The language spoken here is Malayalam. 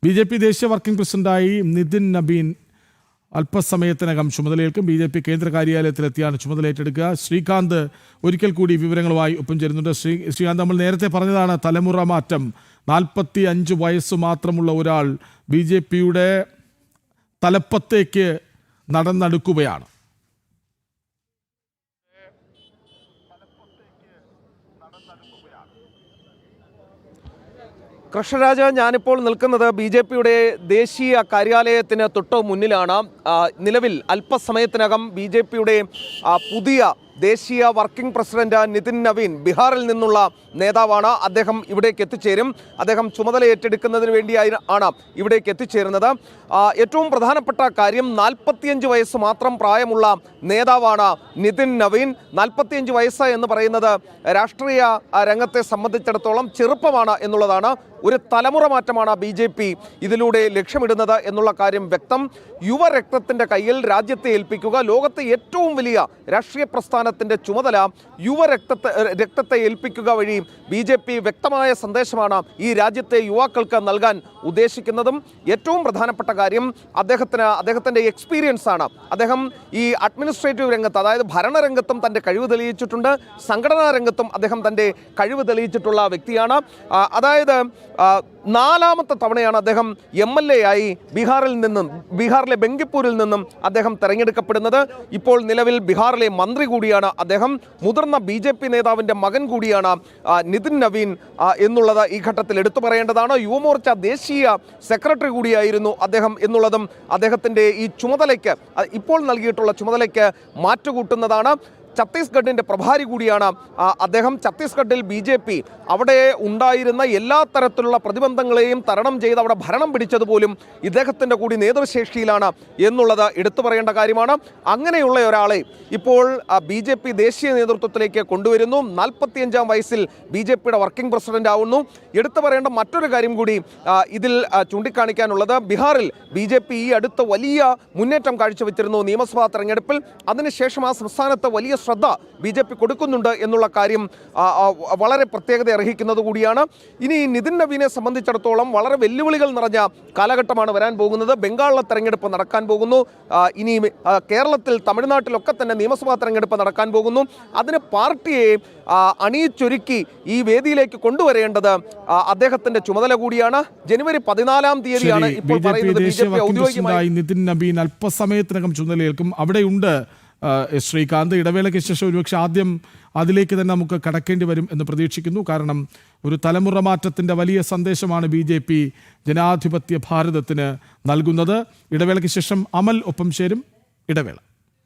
BJP ദേശീയ വർക്കിംഗ് പ്രസിഡന്റായി നിതിൻ നബീൻ അല്പസമയത്തിനകം ചുമതലയേൽക്കും. BJP കേന്ദ്ര കാര്യാലയത്തിലെത്തിയാണ് ചുമതലയേറ്റെടുക്കുക. ശ്രീകാന്ത് ഒരിക്കൽ കൂടി വിവരങ്ങളുമായി ഒപ്പം ചേരുന്നുണ്ട്. ശ്രീകാന്ത്, നമ്മൾ നേരത്തെ പറഞ്ഞതാണ് തലമുറ മാറ്റം. 45 വയസ്സ് മാത്രമുള്ള ഒരാൾ BJPയുടെ തലപ്പത്തേക്ക് നടന്നെടുക്കുകയാണ്. കൃഷ്ണരാജ, ഞാനിപ്പോൾ നിൽക്കുന്നത് BJPയുടെ ദേശീയ കാര്യാലയത്തിന് തൊട്ട് മുന്നിലാണ്. നിലവിൽ അല്പസമയത്തിനകം BJPയുടെ പുതിയ ദേശീയ വർക്കിംഗ് പ്രസിഡന്റ് നിതിൻ നവീൻ ബീഹാറിൽ നിന്നുള്ള നേതാവാണ്. അദ്ദേഹം ഇവിടേക്ക് എത്തിച്ചേരും. അദ്ദേഹം ചുമതല ഏറ്റെടുക്കുന്നതിന് വേണ്ടിയാണ് ഇവിടേക്ക് എത്തിച്ചേരുന്നത്. ഏറ്റവും പ്രധാനപ്പെട്ട കാര്യം 45 വയസ്സ് മാത്രം പ്രായമുള്ള നേതാവാണ് നിതിൻ നവീൻ. 45 വയസ്സ് എന്ന് പറയുന്നത് രാഷ്ട്രീയ രംഗത്തെ സംബന്ധിച്ചിടത്തോളം ചെറുപ്പമാണ് എന്നുള്ളതാണ്. ഒരു തലമുറ മാറ്റമാണ് BJP ഇതിലൂടെ ലക്ഷ്യമിടുന്നത് എന്നുള്ള കാര്യം വ്യക്തം. യുവരക്തത്തിൻ്റെ കയ്യിൽ രാജ്യത്തെ ഏൽപ്പിക്കുക, ലോകത്തെ ഏറ്റവും വലിയ രാഷ്ട്രീയ പ്രസ്ഥാനത്തിൻ്റെ ചുമതല രക്തത്തെ ഏൽപ്പിക്കുക വഴി BJP വ്യക്തമായ സന്ദേശമാണ് ഈ രാജ്യത്തെ യുവാക്കൾക്ക് നൽകാൻ ഉദ്ദേശിക്കുന്നതും. ഏറ്റവും പ്രധാനപ്പെട്ട കാര്യം അദ്ദേഹത്തിൻ്റെ എക്സ്പീരിയൻസ് ആണ്. അദ്ദേഹം ഈ അഡ്മിനിസ്ട്രേറ്റീവ് രംഗത്ത്, അതായത് ഭരണരംഗത്തും തൻ്റെ കഴിവ് തെളിയിച്ചിട്ടുണ്ട്, സംഘടനാ രംഗത്തും അദ്ദേഹം തൻ്റെ കഴിവ് തെളിയിച്ചിട്ടുള്ള വ്യക്തിയാണ്. അതായത് 4ാമത്തെ തവണയാണ് അദ്ദേഹം MLA ആയി ബീഹാറിലെ ബംഗിപ്പൂരിൽ നിന്നും അദ്ദേഹം തെരഞ്ഞെടുക്കപ്പെടുന്നത്. ഇപ്പോൾ നിലവിൽ ബീഹാറിലെ മന്ത്രി കൂടിയാണ് അദ്ദേഹം. മുതിർന്ന BJP നേതാവിൻ്റെ മകൻ കൂടിയാണ് നിതിൻ നവീൻ എന്നുള്ളത് ഈ ഘട്ടത്തിൽ എടുത്തു പറയേണ്ടതാണ്. യുവമോർച്ച ദേശീയ സെക്രട്ടറി കൂടിയായിരുന്നു അദ്ദേഹം എന്നുള്ളതും അദ്ദേഹത്തിൻ്റെ ഈ ചുമതലയ്ക്ക്, ഇപ്പോൾ നൽകിയിട്ടുള്ള ചുമതലയ്ക്ക് മാറ്റുകൂട്ടുന്നതാണ്. ഛത്തീസ്ഗഡിൻ്റെ പ്രഭാരി കൂടിയാണ് അദ്ദേഹം. ഛത്തീസ്ഗഡിൽ BJP അവിടെ ഉണ്ടായിരുന്ന എല്ലാ തരത്തിലുള്ള പ്രതിബന്ധങ്ങളെയും തരണം ചെയ്ത് അവിടെ ഭരണം പിടിച്ചതുപോലും ഇദ്ദേഹത്തിൻ്റെ കൂടി നേതൃശേഷിയിലാണ് എന്നുള്ളത് എടുത്തു പറയേണ്ട കാര്യമാണ്. അങ്ങനെയുള്ള ഒരാളെ ഇപ്പോൾ BJP ദേശീയ നേതൃത്വത്തിലേക്ക് കൊണ്ടുവരുന്നു. 45ാം വയസ്സിൽ BJPയുടെ വർക്കിംഗ് പ്രസിഡന്റ് ആവുന്നു. എടുത്തു പറയേണ്ട മറ്റൊരു കാര്യം കൂടി ഇതിൽ ചൂണ്ടിക്കാണിക്കാനുള്ളത്, ബീഹാറിൽ BJP ഈ അടുത്ത് വലിയ മുന്നേറ്റം കാഴ്ചവെച്ചിരുന്നു നിയമസഭാ തെരഞ്ഞെടുപ്പിൽ. അതിനുശേഷം ആ സംസ്ഥാനത്ത് വലിയ ശ്രദ്ധ BJP കൊടുക്കുന്നുണ്ട് എന്നുള്ള കാര്യം വളരെ പ്രത്യേകത അർഹിക്കുന്നത് കൂടിയാണ്. ഇനി നിതിൻ നവീനെ സംബന്ധിച്ചിടത്തോളം വളരെ വെല്ലുവിളികൾ നിറഞ്ഞ കാലഘട്ടമാണ് വരാൻ പോകുന്നത്. ബംഗാളിലെ തെരഞ്ഞെടുപ്പ് നടക്കാൻ പോകുന്നു. ഇനി കേരളത്തിൽ, തമിഴ്നാട്ടിലൊക്കെ തന്നെ നിയമസഭാ തെരഞ്ഞെടുപ്പ് നടക്കാൻ പോകുന്നു. അതിന് പാർട്ടിയെ അണിയിച്ചൊരുക്കി ഈ വേദിയിലേക്ക് കൊണ്ടുവരേണ്ടത് അദ്ദേഹത്തിന്റെ ചുമതല കൂടിയാണ്. ജനുവരി 14-ാം തീയതിയാണ് ഇപ്പോൾ പറയുന്നത് BJP ഔദ്യോഗികമായി നിതിൻ നവീൻ അല്പസമയത്തിനകം ചുമതലയേൽക്കും. അവിടെയുണ്ട് ശ്രീകാന്ത്. ഇടവേളയ്ക്ക് ശേഷം ഒരുപക്ഷെ ആദ്യം അതിലേക്ക് തന്നെ നമുക്ക് കടക്കേണ്ടി വരും എന്ന് പ്രതീക്ഷിക്കുന്നു. കാരണം ഒരു തലമുറ മാറ്റത്തിൻ്റെ വലിയ സന്ദേശമാണ് BJP ജനാധിപത്യ ഭാരതത്തിന് നൽകുന്നത്. ഇടവേളയ്ക്ക് ശേഷം അമൽ ഒപ്പം ചേരും. ഇടവേള.